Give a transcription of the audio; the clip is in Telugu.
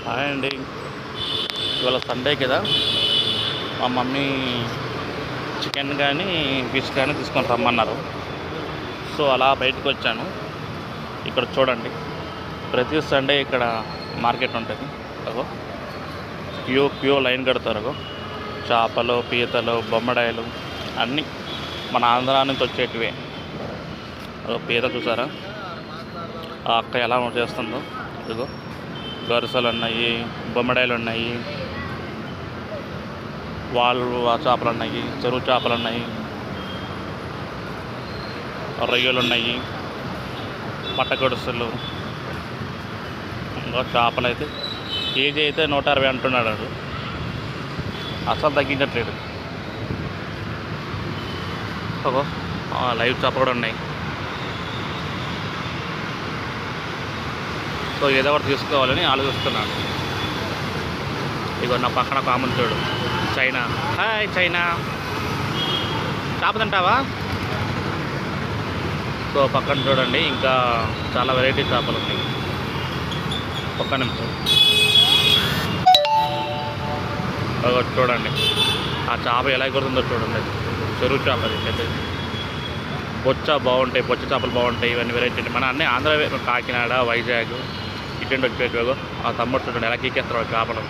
హాయ్ అండి. ఇవాళ సండే కదా, మా మమ్మీ చికెన్ కానీ ఫిష్ కానీ తీసుకొని రమ్మన్నారు. సో అలా బయటకు వచ్చాను. ఇక్కడ చూడండి, ప్రతి సండే ఇక్కడ మార్కెట్ ఉంటుంది. అగో క్యూ లైన్ కడతారు. అగో చేపలు, పీతలు, బొమ్మడాయలు అన్నీ మన ఆంధ్రా నుంచి వచ్చేటివే. అదో పీత చూసారా, ఆ అక్క ఎలా చేస్తుందో. ఇదిగో గరుసలు ఉన్నాయి, బొమ్మడాయలు ఉన్నాయి, వాళ్ళు చేపలు ఉన్నాయి, చెరువు చేపలు ఉన్నాయి, రొయ్యలు ఉన్నాయి, పట్టగొడుసులు. ఇంకా చేపలు అయితే కేజీ అయితే 160 అంటున్నాడు. అసలు తగ్గించట్లేదు. లైవ్ చేప కూడా ఉన్నాయి. సో ఏదో ఒకటి తీసుకోవాలని ఆలోచిస్తున్నాను. ఇగో నా పక్కన కామన్ చూడు, చైనా. హాయ్ చైనా, చేప తింటావా? సో పక్కన చూడండి, ఇంకా చాలా వెరైటీ చేపలు ఉన్నాయి. ఒక్క నిమిషం. చూడండి ఆ చేప ఎలా ఎగురుతుందో చూడండి. చెరువు చేప అది పెద్దది. బొచ్చ బాగుంటాయి, బొచ్చ చేపలు బాగుంటాయి. ఇవన్నీ వెరైటీ మన అన్నీ ఆంధ్ర, కాకినాడ, వైజాగ్ ఇటువంటి వచ్చేటివేగో. ఆ తమ్ముడు చూడండి ఎలా కీకేస్తారు చేపలు.